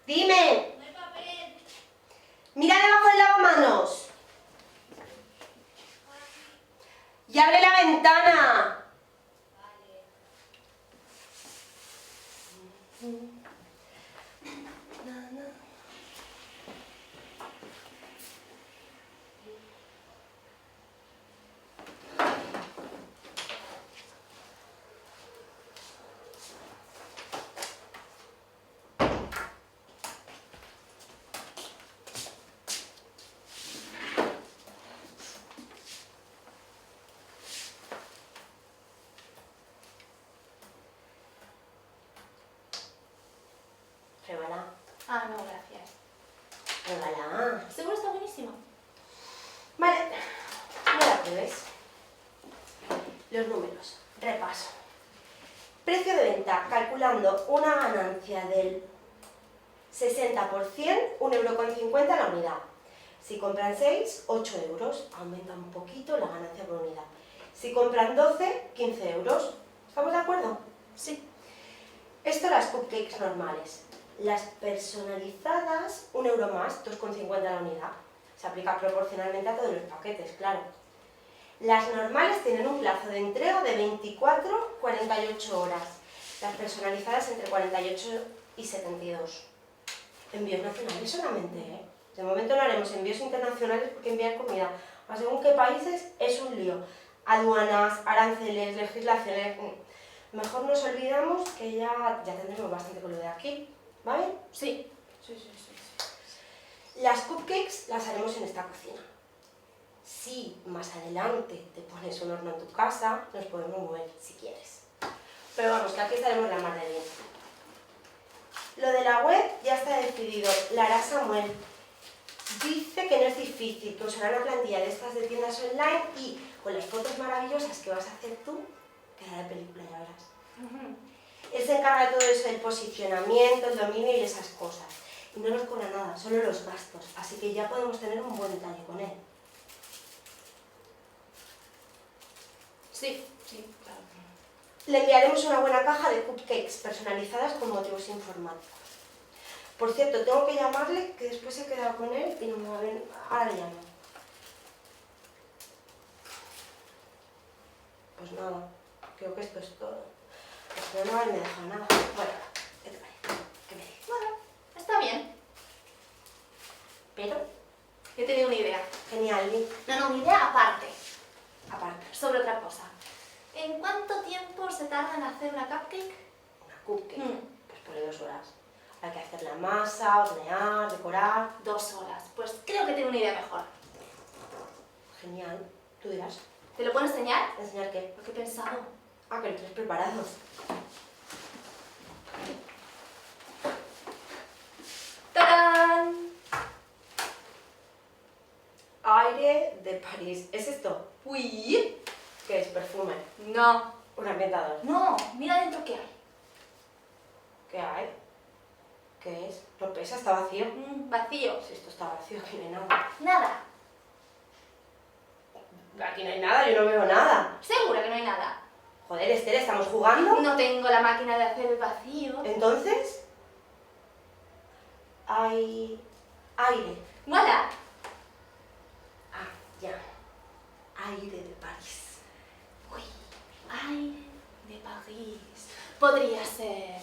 Dime. No hay papel. Mira debajo del lavamanos. Y abre la ventana. Vale. Pruébala. Ah, no, gracias. Pruébala. Seguro está buenísimo. Vale. No la pruebes. Los números. Repaso. Precio de venta, calculando una ganancia del 60%, 1,50 € la unidad. Si compran 6, 8 euros. Aumenta un poquito la ganancia por unidad. Si compran 12, 15 euros. ¿Estamos de acuerdo? Sí. Esto las cupcakes normales. Las personalizadas, 1 € más, 2,50 € la unidad. Se aplica proporcionalmente a todos los paquetes, claro. Las normales tienen un plazo de entrega de 24-48 horas. Las personalizadas entre 48 y 72. Envíos nacionales solamente, ¿eh? De momento no haremos envíos internacionales porque enviar comida a según qué países es un lío. Aduanas, aranceles, legislaciones... Mejor nos olvidamos que ya tendremos bastante con lo de aquí, ¿vale? Sí. Sí. Las cupcakes las haremos en esta cocina. Si más adelante te pones un horno en tu casa, nos podemos mover si quieres. Pero vamos, que aquí estaremos la mar de bien. Lo de la web ya está decidido, la hará Samuel. Dice que no es difícil, que usará una plantilla de estas de tiendas online y con las fotos maravillosas que vas a hacer tú, quedará de película, ya verás. Él se encarga de todo eso, del posicionamiento, el dominio y esas cosas. Y no nos cobra nada, solo los gastos, así que ya podemos tener un buen detalle con él. Sí, claro. Le enviaremos una buena caja de cupcakes personalizadas con motivos informáticos. Por cierto, tengo que llamarle, que después he quedado con él y no me va a ver. Ahora le llamo. Pues nada, creo que esto es todo. Pues no me deja nada. Bueno, ¿qué te parece? ¿Qué me dices? Bueno, está bien. Pero, He tenido una idea. genial, Lee. No, una idea aparte. Aparte, Sobre otra cosa. ¿En cuánto tiempo se tarda en hacer una cupcake? una cupcake, pues por 2 horas. Hay que hacer la masa, hornear, decorar. 2 horas. Pues creo que tengo una idea mejor. Genial. Tú dirás. ¿Te lo puedo enseñar? ¿Enseñar qué? Lo que he pensado. Ah, que lo tienes preparado. ¡Tarán! Aire de París. ¿Es esto? ¡Uy! ¿Qué es? Perfume. No. Un ambientador. No, mira dentro qué hay. ¿Qué hay? ¿Qué es? ¿Lo pesa? ¿Está vacío? Vacío. Si esto está vacío, aquí no hay nada. Nada. Aquí no hay nada, yo no veo nada. Seguro que no hay nada. Joder, Esther, ¿estamos jugando? No tengo la máquina de hacer el vacío. Entonces... hay... aire. ¡Voilà! Ah, ya. Aire de París. Uy, aire de París. Podría ser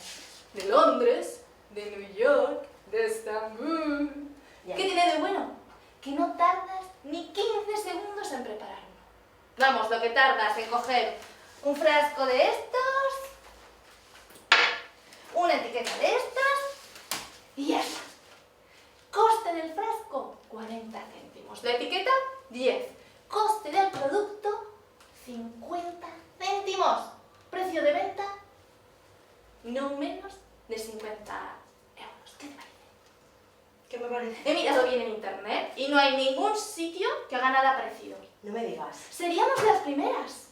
de Londres, de New York, de Estambul. Ya. ¿Qué tiene de bueno? Que no tardas ni 15 segundos en prepararlo. Vamos, lo que tardas en coger un frasco de estos, una etiqueta de estas y ya está. Coste del frasco, 40 céntimos. La etiqueta, 10. Coste del producto, 50 céntimos. Precio de venta, no menos de 50 euros. ¿Qué te parece? ¿Qué me parece? He mirado bien en internet y no hay ningún sitio que haga nada parecido. No me digas. Seríamos las primeras.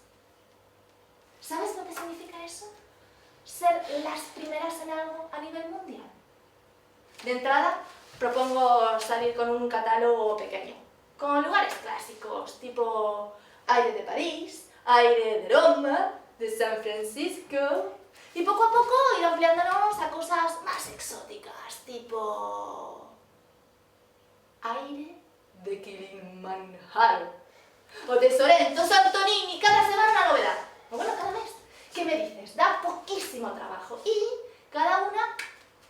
¿Sabes lo que significa eso? Ser las primeras en algo a nivel mundial. De entrada, propongo salir con un catálogo pequeño, con lugares clásicos, tipo aire de París, aire de Roma, de San Francisco... Y poco a poco ir ampliándonos a cosas más exóticas, tipo... aire de Kilimanjaro. O Tesorento, Santorini, cada semana una novedad. O bueno, cada mes. ¿Qué me dices? Da poquísimo trabajo y cada una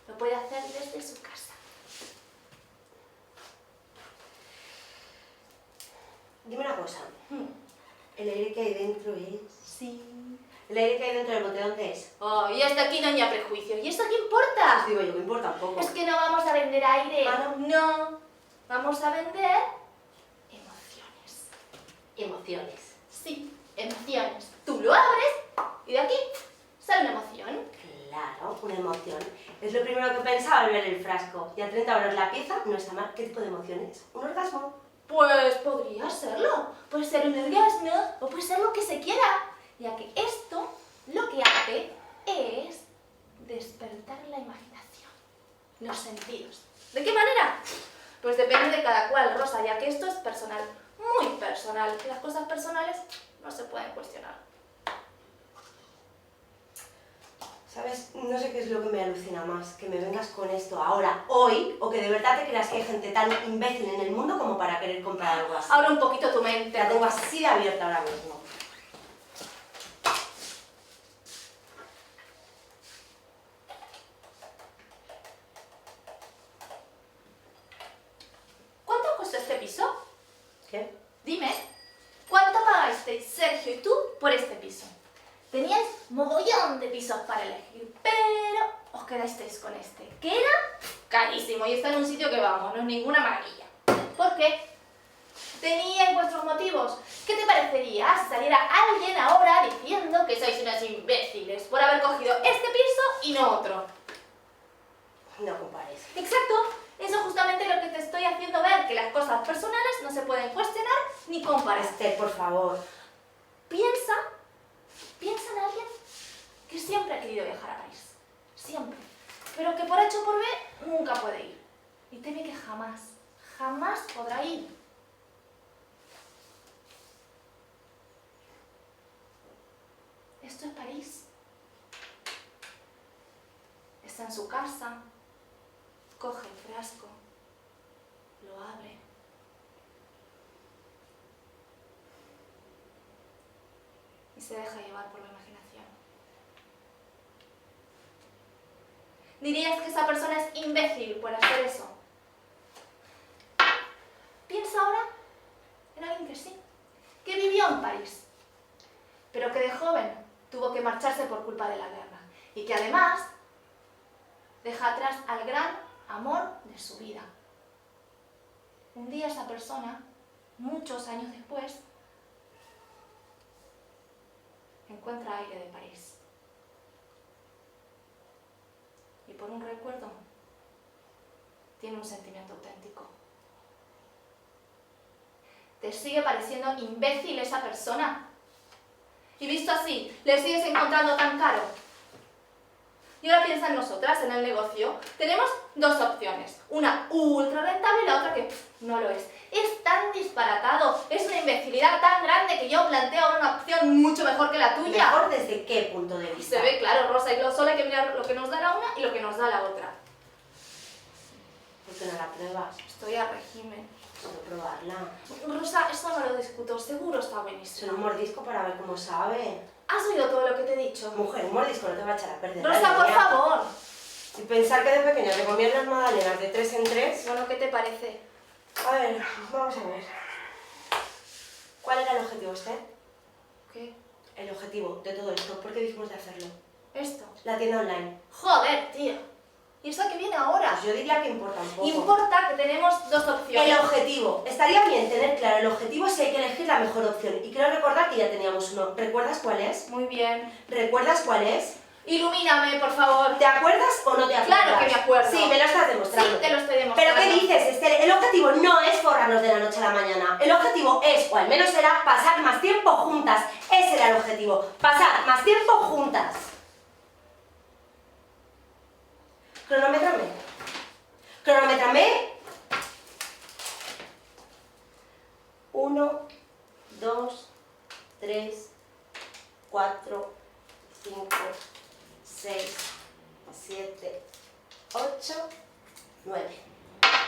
lo puede hacer desde su casa. Dime una cosa. ¿El aire que hay dentro es...? Sí. ¿El aire que hay dentro del bote dónde es? Oh, y hasta aquí no hay prejuicios. ¿Y eso qué importa? Pues digo yo, que importa un poco. Es que no vamos a vender aire. Ah, no. Vamos a vender emociones. Emociones. Sí, emociones. Tú lo abres y de aquí sale una emoción. Claro, una emoción. Es lo primero que pensaba al ver el frasco. Y a 30 euros la pieza no está mal. ¿Qué tipo de emociones? ¿Un orgasmo? Pues podría serlo. Puede ser un orgasmo o puede ser lo que se quiera. Ya que esto lo que hace es despertar la imaginación, los sentidos. ¿De qué manera? Pues depende de cada cual, Rosa, ya que esto es personal, muy personal. Y las cosas personales no se pueden cuestionar. ¿Sabes? No sé qué es lo que me alucina más, que me vengas con esto ahora, hoy, o que de verdad te creas que hay gente tan imbécil en el mundo como para querer comprar algo así. Abre un poquito tu mente. La tengo así de abierta ahora mismo. ¿Cuánto costó este piso? ¿Qué? Dime, ¿cuánto pagasteis Sergio y tú por este piso? Teníais mogollón de pisos para elegir, pero os quedasteis con este, que era carísimo y está en un sitio que vamos, no es ninguna maravilla. ¿Por qué? Teníais vuestros motivos. ¿Qué te parecería si saliera alguien ahora diciendo que sois unos imbéciles por haber cogido este piso y no otro? No compares. Exacto, eso es justamente lo que te estoy haciendo ver, que las cosas personales no se pueden cuestionar ni comparar. Esther, por favor. Piensa en alguien que siempre ha querido viajar a París, siempre, pero que por H o por B nunca puede ir. Y teme que jamás podrá ir. Esto es París. Está en su casa, coge el frasco, lo abre. Y se deja llevar por la imaginación. ¿Dirías que esa persona es imbécil por hacer eso? Piensa ahora en alguien que sí, que vivió en París, pero que de joven tuvo que marcharse por culpa de la guerra y que además deja atrás al gran amor de su vida. Un día esa persona, muchos años después, encuentra aire de París. Y por un recuerdo, tiene un sentimiento auténtico. ¿Te sigue pareciendo imbécil esa persona? Y visto así, ¿le sigues encontrando tan caro? Y ahora piensa en nosotras, en el negocio. Tenemos dos opciones. Una ultra rentable y la otra que no lo es. Es tan disparatado, es una imbecilidad tan grande que yo planteo una opción mucho mejor que la tuya. ¿Mejor desde qué punto de vista? Se ve claro, Rosa, y solo hay que mirar lo que nos da la una y lo que nos da la otra. ¿Por qué no la pruebas? Estoy a régimen. Solo probarla. Rosa, eso no lo discuto, seguro está Es buenísimo. un mordisco para ver cómo sabe. ¿Has oído todo lo que te he dicho? Mujer, un mordisco no te va a echar a perder. Rosa, la por idea. favor. Y pensar que de pequeña te comían las magdalenas de 3 en 3. Bueno, ¿qué te parece? A ver, vamos a ver. ¿Cuál era el objetivo, Esther? ¿Qué? El objetivo de todo esto. ¿Por qué dijimos de hacerlo? Esto. La tienda online. Joder, tío. ¿Y eso que viene ahora? Pues yo diría que importa un poco. Importa que tenemos dos opciones. El objetivo. Estaría bien tener claro el objetivo si hay que elegir la mejor opción. Y quiero recordar que ya teníamos uno. ¿Recuerdas cuál es? Muy bien. ¿Recuerdas cuál es? Ilumíname, por favor. ¿Te acuerdas o no te acuerdas? Claro que me acuerdo. Sí, me lo estás demostrando. Sí, te lo estoy demostrando. ¿Pero qué dices, Esther? El objetivo no es forrarnos de la noche a la mañana. El objetivo es, o al menos era, pasar más tiempo juntas. Ese era el objetivo. Pasar más tiempo juntas. Cronométrame. Cronométrame. 1, 2, 3, 4, 5, 8, 9.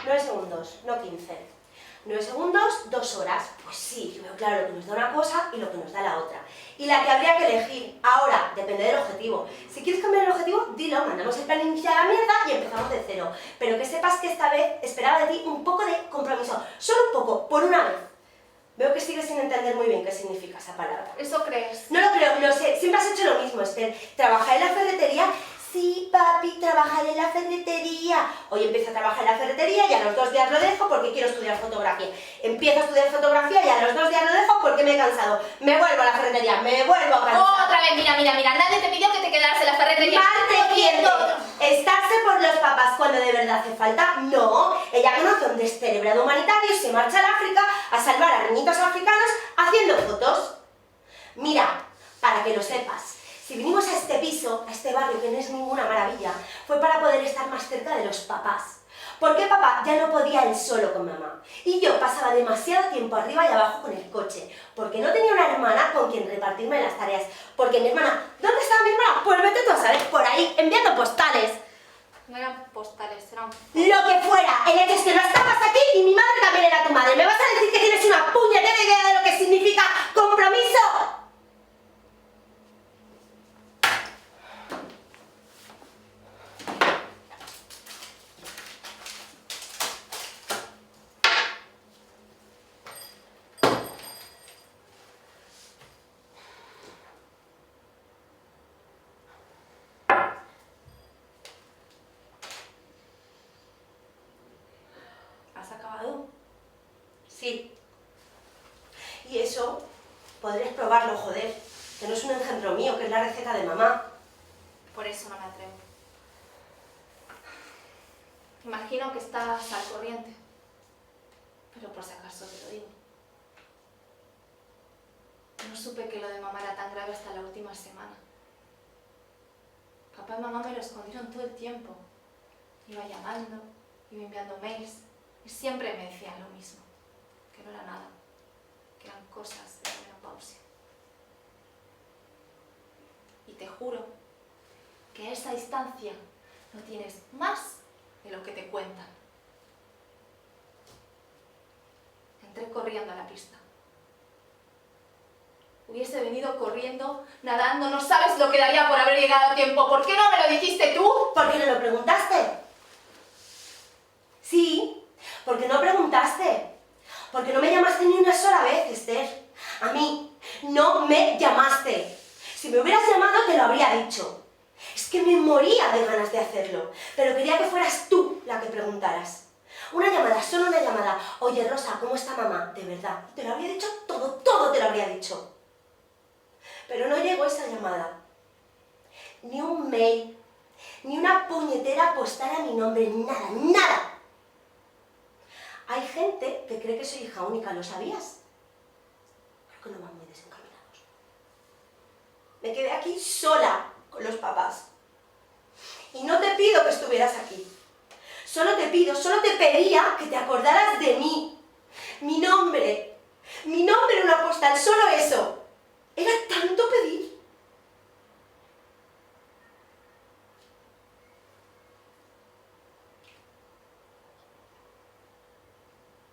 9 segundos, no 15. 9 segundos, 2 horas. Pues sí, yo veo claro lo que nos da una cosa y lo que nos da la otra. Y la que habría que elegir. Ahora, depende del objetivo. Si quieres cambiar el objetivo, dilo, mandamos el plan inicial a la mierda y empezamos de cero. Pero que sepas que esta vez esperaba de ti un poco de compromiso. Solo un poco, por una vez. Veo que sigues sin entender muy bien qué significa esa palabra. ¿Eso crees? No lo creo, lo sé. Siempre has hecho lo mismo, Esther. Trabajar en la ferretería. Sí, papi, trabajar en la ferretería. Hoy empiezo a trabajar en la ferretería y a los 2 días lo dejo porque quiero estudiar fotografía. Empiezo a estudiar fotografía y a los 2 días lo dejo porque me he cansado. Me vuelvo a la ferretería, me vuelvo a cansar. Otra vez, mira, nadie te pidió que te quedaras en la ferretería. Marte quiere estarse por los papás cuando de verdad hace falta. No, ella conoce un descerebrado humanitario y se marcha al África a salvar a niñitos africanos haciendo fotos. Mira, para que lo sepas, si vinimos a este piso, a este barrio que no es ninguna maravilla, fue para poder estar más cerca de los papás. Porque papá ya no podía él solo con mamá. Y yo pasaba demasiado tiempo arriba y abajo con el coche. Porque no tenía una hermana con quien repartirme las tareas. Porque mi hermana, ¿dónde está mi hermana? Pues vete tú a saber, por ahí, enviando postales. No eran postales, eran... Lo que fuera, el hecho es que no estabas aquí y mi madre también era tu madre. ¿Me vas a decir que tienes una puñetera idea de lo que significa compromiso? ¿Has acabado? Sí. Y eso, podrías probarlo, joder. Que no es un ejemplo mío, que es la receta de mamá. Por eso no me atrevo. Imagino que estás al corriente. Pero por si acaso te lo digo. No supe que lo de mamá era tan grave hasta la última semana. Papá y mamá me lo escondieron todo el tiempo. Iba llamando, iba enviando mails y siempre me decían lo mismo. Que no era nada. Que eran cosas de la menopausia. Y te juro que a esa distancia no tienes más de lo que te cuentan. Entré corriendo a la pista. Hubiese venido corriendo, nadando, no sabes lo que daría por haber llegado a tiempo. ¿Por qué no me lo dijiste tú? ¿Por qué no lo preguntaste? Sí, porque no preguntaste. Porque no me llamaste ni una sola vez, Esther. A mí no me llamaste. Si me hubieras llamado te lo habría dicho. Es que me moría de ganas de hacerlo, pero quería que fueras tú la que preguntaras. Una llamada, solo una llamada. Oye, Rosa, ¿cómo está mamá? De verdad. Te lo habría dicho todo te lo habría dicho. Pero no llegó esa llamada. Ni un mail, ni una puñetera postal a mi nombre, nada, nada. Hay gente que cree que soy hija única, ¿lo sabías? Creo que no van muy desencaminados. Me quedé aquí sola con los papás. Y no te pido que estuvieras aquí. Solo te pedía que te acordaras de mí. Mi nombre en una postal, solo eso. Era tanto pedir.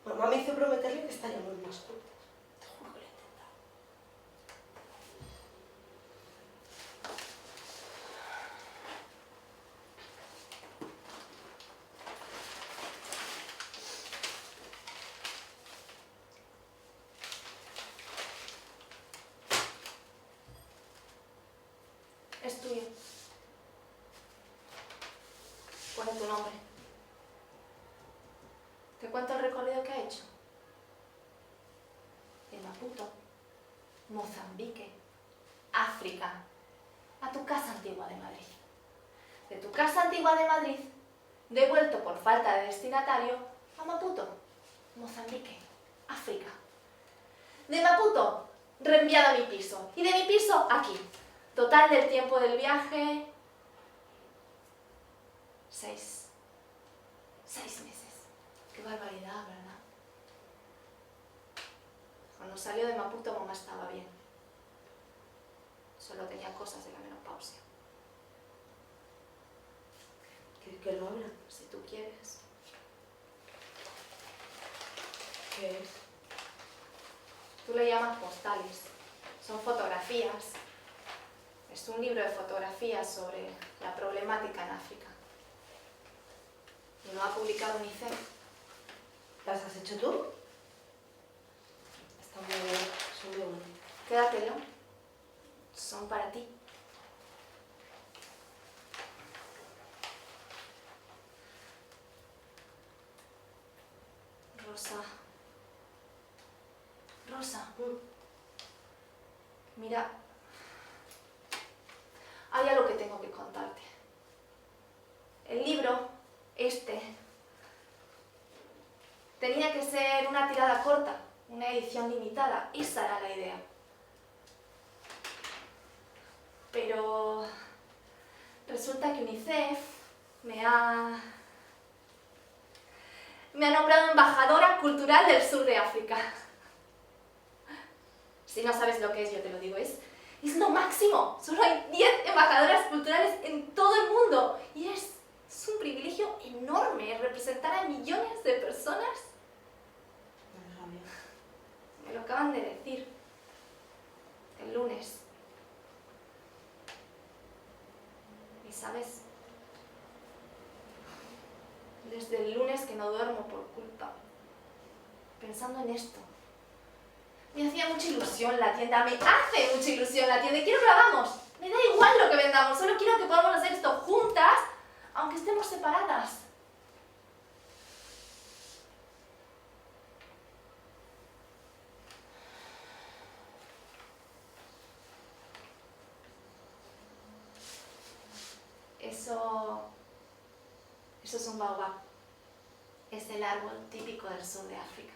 Mamá me hizo prometerle que estaríamos más juntas. Te juro que lo he intentado. Es tuyo. Pone tu nombre. ¿Te cuento el recorrido que ha hecho? De Maputo, Mozambique, África, a tu casa antigua de Madrid. De tu casa antigua de Madrid, devuelto por falta de destinatario a Maputo, Mozambique, África. De Maputo, reenviado a mi piso. Y de mi piso, aquí. Total del tiempo del viaje... 6 meses. Qué barbaridad, ¿verdad? Cuando salió de Maputo, mamá estaba bien. Solo tenía cosas de la menopausia. ¿Qué ¿Quieres que lo abra? Si tú quieres. ¿Qué es? Tú le llamas postales. Son fotografías. Es un libro de fotografías sobre la problemática en África. Y lo ha publicado UNICEF. ¿Las has hecho tú? Están muy bien, son muy bonitas. Quédatelo. Son para ti. Rosa. Rosa. Mira. Hay algo que tengo que contarte. El libro, tenía que ser una tirada corta, una edición limitada. Esa era la idea. Pero resulta que UNICEF me ha nombrado embajadora cultural del sur de África. Si no sabes lo que es, yo te lo digo, es lo máximo. Solo hay 10 embajadoras culturales en todo el mundo. Y es un privilegio enorme representar a millones de personas. No lo sabía. Me lo acaban de decir. El lunes. Y sabes, desde el lunes que no duermo por culpa. Pensando en esto. Me hacía mucha ilusión la tienda, me hace mucha ilusión la tienda y quiero que lo hagamos. Me da igual lo que vendamos, solo quiero que podamos hacer esto juntas, aunque estemos separadas. Eso es un baobab. Es el árbol típico del sur de África.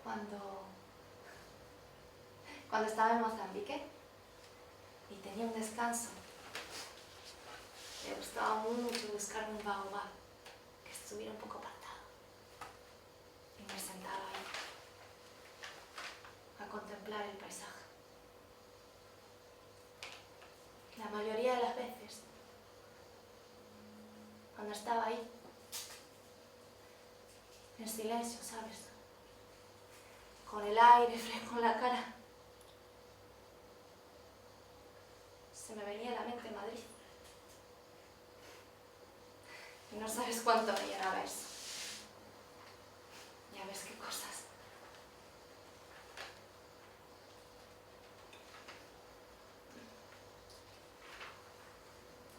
Cuando estaba en Mozambique y tenía un descanso, me gustaba mucho buscar un baobab que estuviera un poco apartado. Y me sentaba ahí a contemplar el paisaje. La mayoría de las veces, cuando estaba ahí, en silencio, ¿sabes? Con el aire fresco en la cara, se me venía a la mente Madrid. Y no sabes cuánto me llenaba eso. Ya ves qué cosas.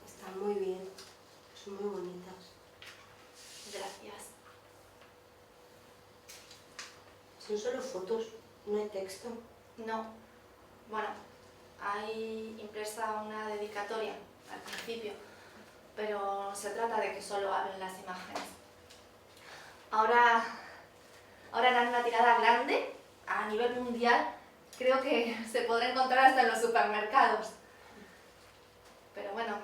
Están muy bien, son muy bonitas. Gracias. Son solo fotos, no hay texto. No. Bueno, hay impresa una dedicatoria al principio, pero se trata de que solo hablen las imágenes. Ahora harán una tirada grande a nivel mundial. Creo que se podrá encontrar hasta en los supermercados. Pero bueno,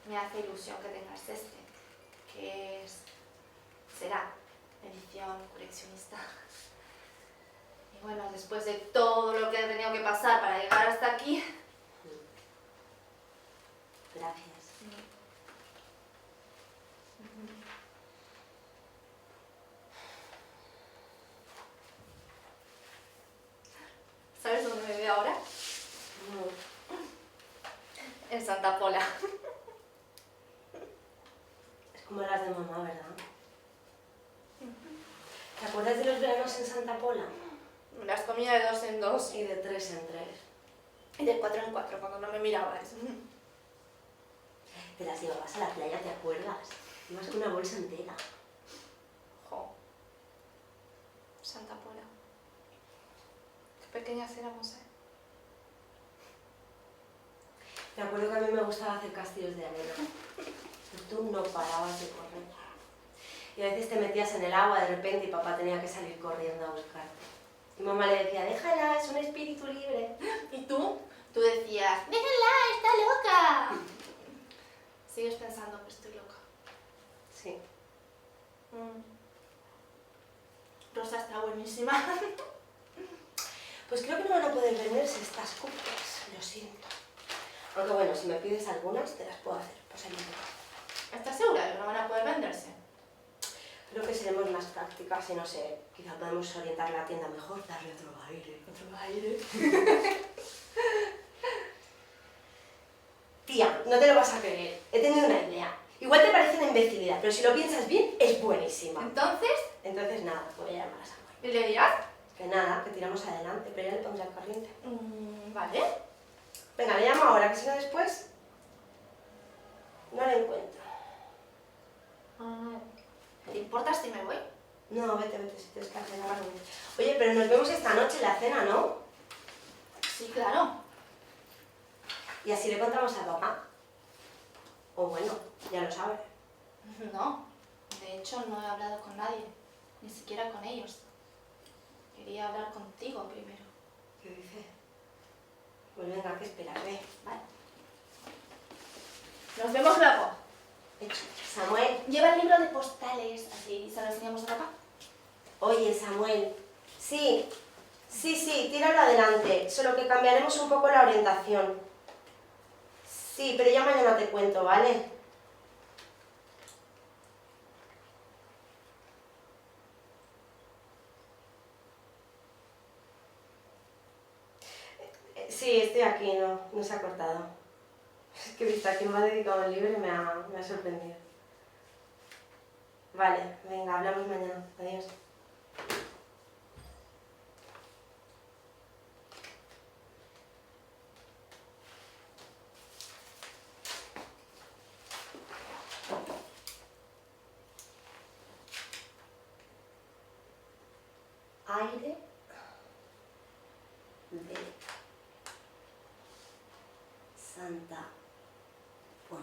me hace ilusión que tengas que será edición coleccionista. Y bueno, después de todo lo que he tenido que pasar para llegar hasta aquí... Gracias. ¿Sabes dónde me veo ahora? No. En Santa Pola. Es como las de mamá, ¿verdad? ¿Te acuerdas de los veranos en Santa Pola? Me las comía de 2 en 2 Y de 3 en 3. y de 4 en 4 cuando no me mirabas. Te las llevabas a la playa, ¿te acuerdas? Ibas con una bolsa entera. Jo. Santa Pola. Qué pequeñas éramos, ¿eh? Me acuerdo que a mí me gustaba hacer castillos de arena. Y tú no parabas de correr. Y a veces te metías en el agua de repente y papá tenía que salir corriendo a buscarte. Y mamá le decía, déjala, es un espíritu libre. ¿Y tú? Tú decías, déjenla, está loca. ¿Sigues pensando que estoy loca? Sí. Rosa está buenísima. Pues creo que no van a poder venderse estas cupcakes, lo siento. Aunque bueno, si me pides algunas, te las puedo hacer, pues ahí me ¿Estás segura de que no van a poder venderse? Creo que seremos más prácticas y no sé, quizá podemos orientar la tienda mejor, darle otro aire. Otro aire. Tía, no te lo vas a creer, he tenido una idea. Igual te parece una imbecilidad, pero si lo piensas bien, es buenísima. Entonces, Entonces nada, voy a llamar a Samuel. ¿y le dirás? Que nada, que tiramos adelante, pero ya le pondré al corriente. Vale. Venga, le llamo ahora, que si no después no le encuentro. ¿Te importa si me voy? No, vete, si tienes que hacer algo. Oye, pero nos vemos esta noche en la cena, ¿no? Sí, claro. Y así le contamos a papá. O bueno, ya lo sabe. No, de hecho no he hablado con nadie, ni siquiera con ellos. Quería hablar contigo primero. ¿Qué dice? Pues venga, ¿qué esperas? Ve. Vale. Nos vemos luego. Hecho. Samuel. Lleva el libro de postales, así se lo enseñamos a papá. Oye, Samuel. Sí, tíralo adelante. Solo que cambiaremos un poco la orientación. Sí, pero ya mañana te cuento, ¿vale? Sí, estoy aquí, no se ha cortado. Es que he visto a quién me ha dedicado el libro y me ha sorprendido. Vale, venga, hablamos mañana. Adiós. Aire de Santa Pola.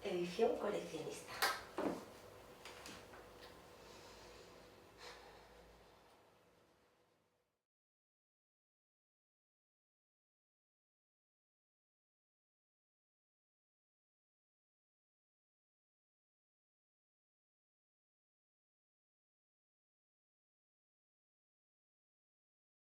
Edición coleccionista.